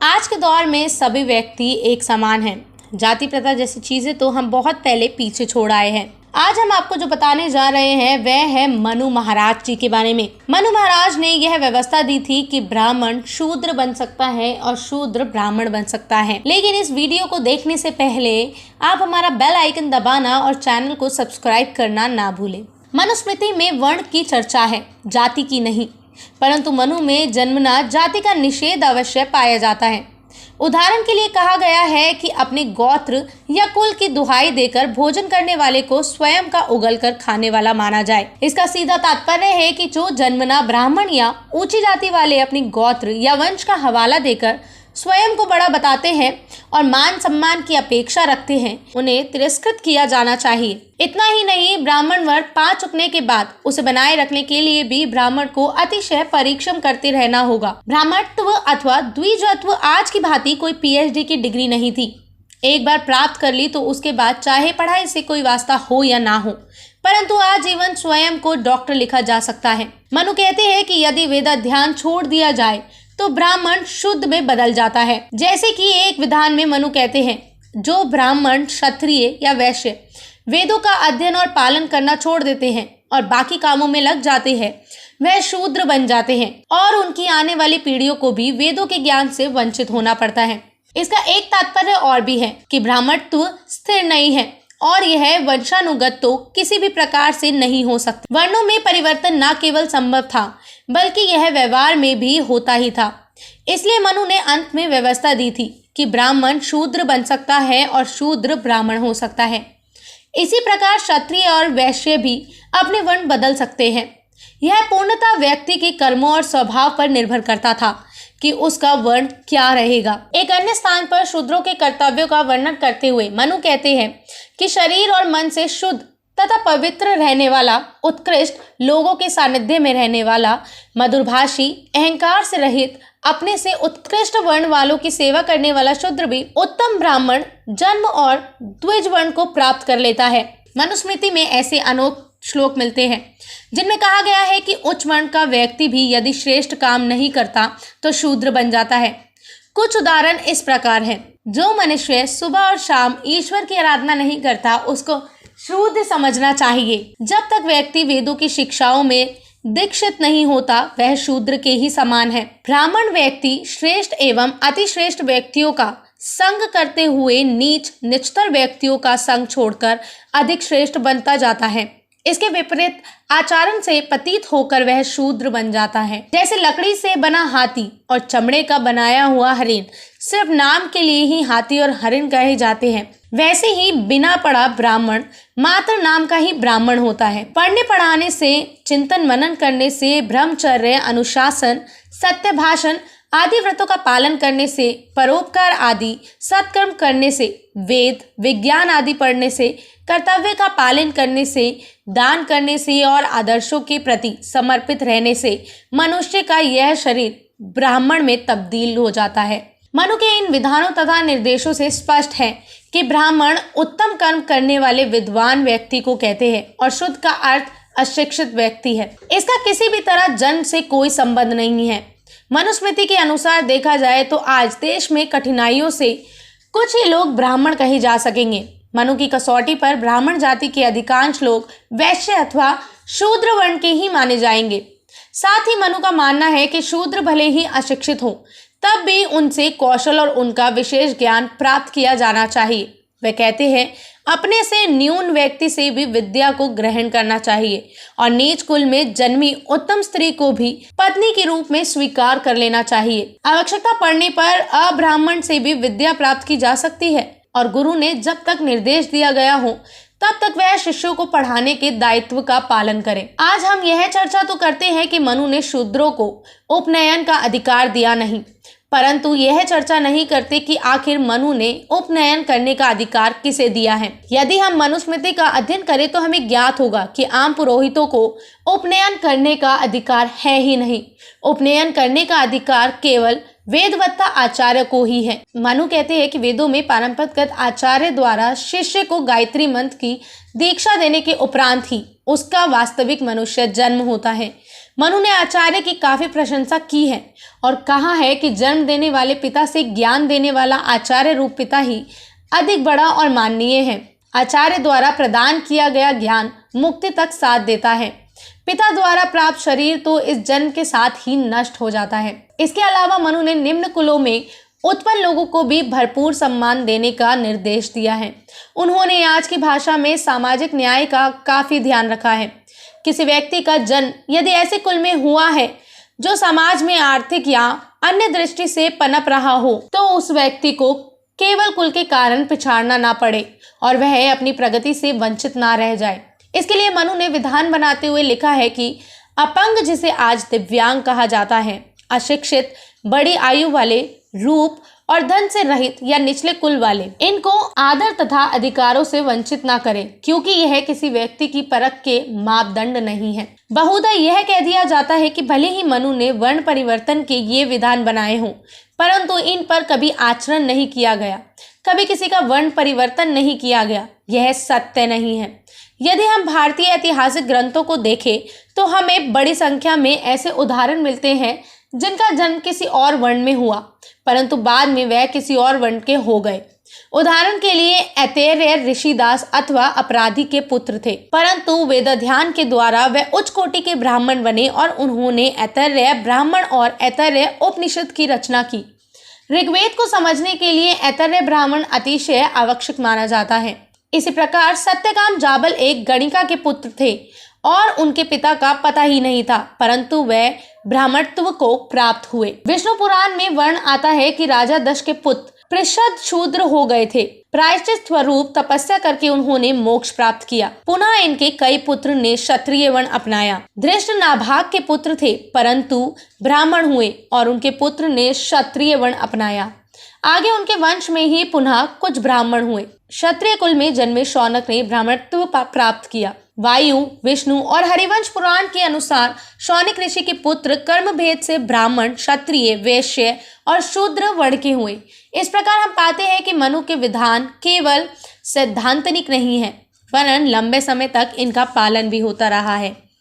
आज के दौर में सभी व्यक्ति एक समान हैं। जाति प्रथा जैसी चीजें तो हम बहुत पहले पीछे छोड़ आए हैं। आज हम आपको जो बताने जा रहे हैं वह है मनु महाराज जी के बारे में। मनु महाराज ने यह व्यवस्था दी थी कि ब्राह्मण शूद्र बन सकता है और शूद्र ब्राह्मण बन सकता है। लेकिन इस वीडियो को देखने से पहले आप हमारा बेल आइकन दबाना और चैनल को सब्सक्राइब करना ना भूलें। मनुस्मृति में वर्ण की चर्चा है, जाति की नहीं, परंतु मनु में जन्मना जाति का निषेध अवश्य पाया जाता है। उदाहरण के लिए कहा गया है कि अपने गोत्र या कुल की दुहाई देकर भोजन करने वाले को स्वयं का उगल कर खाने वाला माना जाए। इसका सीधा तात्पर्य है कि जो जन्मना ब्राह्मण या ऊंची जाति वाले अपनी गोत्र या वंश का हवाला देकर स्वयं को बड़ा बताते हैं और मान सम्मान की अपेक्षा रखते हैं, उन्हें तिरस्कृत किया जाना चाहिए। इतना ही नहीं, ब्राह्मण वर्ण पा चुकने के बाद उसे बनाए रखने के लिए भी ब्राह्मण को अतिशय परिश्रम करते रहना होगा। ब्राह्मणत्व अथवा द्विजत्व आज की भांति कोई पीएचडी की डिग्री नहीं थी। एक बार प्राप्त कर ली तो उसके बाद चाहे पढ़ाई से कोई वास्ता हो या ना हो, परंतु आजीवन स्वयं को डॉक्टर लिखा जा सकता है। मनु कहते हैं कि यदि वेदाध्ययन छोड़ दिया जाए तो ब्राह्मण शुद्ध में बदल जाता है। जैसे कि एक विधान में मनु कहते हैं, जो ब्राह्मण क्षत्रिय या वैश्य वेदों का अध्ययन और पालन करना छोड़ देते हैं और बाकी कामों में लग जाते हैं, वह शूद्र बन जाते हैं और उनकी आने वाली पीढ़ियों को भी वेदों के ज्ञान से वंचित होना पड़ता है। इसका एक तात्पर्य और भी है कि ब्राह्मणत्व स्थिर नहीं है और यह वंशानुगत तो किसी भी प्रकार से नहीं हो सकता। वर्णों में परिवर्तन न केवल संभव था बल्कि यह व्यवहार में भी होता ही था। इसलिए मनु ने अंत में व्यवस्था दी थी कि ब्राह्मण शूद्र बन सकता है और शूद्र ब्राह्मण हो सकता है। इसी प्रकार क्षत्रिय और वैश्य भी अपने वर्ण बदल सकते हैं। यह पूर्णतः व्यक्ति के कर्मों और स्वभाव पर निर्भर करता था कि उसका वर्ण क्या रहेगा। एक अन्य स्थान पर शूद्रों के कर्तव्यों का वर्णन करते हुए मनु कहते हैं कि शरीर और मन से शुद्ध तथा पवित्र रहने वाला, उत्कृष्ट लोगों के सानिध्य में रहने वाला, मधुरभाषी, अहंकार से रहित, अपने से उत्कृष्ट वर्ण वालों की सेवा करने वाला शूद्र भी उत्तम ब्राह्मण जन्म और द्विज वर्ण को प्राप्त कर लेता है। मनुस्मृति में ऐसे अनेक श्लोक मिलते हैं जिनमें कहा गया है कि उच्च वर्ण का व्यक्ति भी यदि श्रेष्ठ काम नहीं करता तो शूद्र बन जाता है। कुछ उदाहरण इस प्रकार हैं। जो मनुष्य सुबह और शाम ईश्वर की आराधना नहीं करता उसको शूद्र समझना चाहिए। जब तक व्यक्ति वेदों की शिक्षाओं में दीक्षित नहीं होता वह शूद्र के ही समान है। ब्राह्मण व्यक्ति श्रेष्ठ एवं अतिश्रेष्ठ व्यक्तियों का संग करते हुए निचतर व्यक्तियों का संग छोड़कर अधिक श्रेष्ठ बनता जाता है। इसके विपरीत आचरण से पतित होकर वह शूद्र बन जाता है। जैसे लकड़ी से बना हाथी और चमड़े का बनाया हुआ हरिण सिर्फ नाम के लिए ही हाथी और हरिण कहे जाते हैं, वैसे ही बिना पढ़ा ब्राह्मण मात्र नाम का ही ब्राह्मण होता है। पढ़ने पढ़ाने से, चिंतन मनन करने से, ब्रह्मचर्य, अनुशासन, सत्य भाषण आदि व्रतों का पालन करने से, परोपकार आदि सत्कर्म करने से, वेद विज्ञान आदि पढ़ने से, कर्तव्य का पालन करने से, दान करने से और आदर्शों के प्रति समर्पित रहने से मनुष्य का यह शरीर ब्राह्मण में तब्दील हो जाता है। मनु के इन विधानों तथा निर्देशों से स्पष्ट है कि ब्राह्मण उत्तम कर्म करने वाले विद्वान व्यक्ति को कहते हैं और शुद्ध का अर्थ अशिक्षित व्यक्ति है। इसका किसी भी तरह जन्म से कोई संबंध नहीं है। मनुस्मृति के अनुसार देखा जाए तो आज देश में कठिनाइयों से कुछ ही लोग ब्राह्मण कहे जा सकेंगे। मनु की कसौटी पर ब्राह्मण जाति के अधिकांश लोग वैश्य अथवा शूद्र वर्ण के ही माने जाएंगे। साथ ही मनु का मानना है कि शूद्र भले ही अशिक्षित हो तब भी उनसे कौशल और उनका विशेष ज्ञान प्राप्त किया जाना चाहिए। वे कहते हैं अपने से न्यून व्यक्ति से भी विद्या को ग्रहण करना चाहिए और नीच कुल में जन्मी उत्तम स्त्री को भी पत्नी के रूप में स्वीकार कर लेना चाहिए। आवश्यकता पड़ने पर अब्राह्मण से भी विद्या प्राप्त की जा सकती है और गुरु ने जब तक निर्देश दिया गया हो तब तक वह शिष्यों को पढ़ाने के दायित्व का पालन करे। आज हम यह चर्चा तो करते हैं कि मनु ने शूद्रों को उपनयन का अधिकार दिया नहीं, परंतु यह चर्चा नहीं करते कि आखिर मनु ने उपनयन करने का अधिकार किसे दिया है। यदि हम मनुस्मृति का अध्ययन करें तो हमें ज्ञात होगा कि आम पुरोहितों को उपनयन करने का अधिकार है ही नहीं। उपनयन करने का अधिकार केवल वेदवत्ता आचार्य को ही है। मनु कहते हैं कि वेदों में परंपरागत आचार्य द्वारा शिष्य को गायत्री मंत्र की दीक्षा देने के उपरांत ही उसका वास्तविक मनुष्य जन्म होता है। मनु ने आचार्य की काफी प्रशंसा की है और कहा है कि जन्म देने वाले पिता से ज्ञान देने वाला आचार्य रूप पिता ही अधिक बड़ा और माननीय है। आचार्य द्वारा प्रदान किया गया ज्ञान मुक्ति तक साथ देता है। पिता द्वारा प्राप्त शरीर तो इस जन्म के साथ ही नष्ट हो जाता है। इसके अलावा मनु ने निम्न कुलों में उत्पन्न लोगों को भी भरपूर सम्मान देने का निर्देश दिया है। उन्होंने आज की भाषा में सामाजिक न्याय का काफी ध्यान रखा है। किसी व्यक्ति का जन्म यदि ऐसे कुल में हुआ है जो समाज में आर्थिक या अन्य दृष्टि से पनप रहा हो, तो उस व्यक्ति को केवल कुल के कारण पिछाड़ना ना पड़े और वह अपनी प्रगति से वंचित ना रह जाए। इसके लिए मनु ने विधान बनाते हुए लिखा है कि अपंग, जिसे आज दिव्यांग कहा जाता है, अशिक्षित, बड़ी आयु वाले, रूप और धन से रहित या निचले कुल वाले, इनको आदर तथा अधिकारों से वंचित ना करें, क्योंकि यह किसी व्यक्ति की परख के मापदंड नहीं है। बहुधा यह कह दिया जाता है कि भले ही मनु ने वर्ण परिवर्तन के ये विधान बनाए हों, परंतु इन पर कभी आचरण नहीं किया गया, कभी किसी का वर्ण परिवर्तन नहीं किया गया। यह सत्य नहीं है। यदि हम भारतीय ऐतिहासिक ग्रंथों को देखें तो हमें बड़ी संख्या में ऐसे उदाहरण मिलते हैं जिनका जन्म किसी और वर्ण में हुआ, परंतु बाद में वह किसी और वर्ण के हो गए। उदाहरण के लिए ऐतरेय ऋषिदास अथवा अपराधी के पुत्र थे, परंतु वेदाध्ययन के द्वारा वह उच्च कोटि के ब्राह्मण बने और उन्होंने ऐतरेय ब्राह्मण और ऐतरेय उपनिषद की रचना की। ऋग्वेद को समझने के लिए ऐतरेय ब्राह्मण अतिशय आवश्यक माना जाता है। इसी प्रकार सत्यकाम जाबल एक गणिका के पुत्र थे और उनके पिता का पता ही नहीं था, परंतु वह ब्राह्मणत्व को प्राप्त हुए। विष्णु पुराण में वर्ण आता है कि राजा दक्ष के पुत्र पृषद शूद्र हो गए थे। प्रायश्चित स्वरूप तपस्या करके उन्होंने मोक्ष प्राप्त किया। पुनः इनके कई पुत्र ने क्षत्रिय वर्ण अपनाया। धृष्ट नाभाग के पुत्र थे, परंतु ब्राह्मण हुए और उनके पुत्र ने क्षत्रिय वर्ण अपनाया। आगे उनके वंश में ही पुनः कुछ ब्राह्मण हुए। क्षत्रिय कुल में जन्मे शौनक ने ब्राह्मणत्व प्राप्त किया। वायु, विष्णु और हरिवंश पुराण के अनुसार शौनक ऋषि के पुत्र कर्म भेद से ब्राह्मण, क्षत्रिय, वैश्य और शूद्र वर्ण के हुए। इस प्रकार हम पाते हैं कि मनु के विधान केवल सैद्धांतिक नहीं है, वरन लंबे समय तक इनका पालन भी होता रहा है।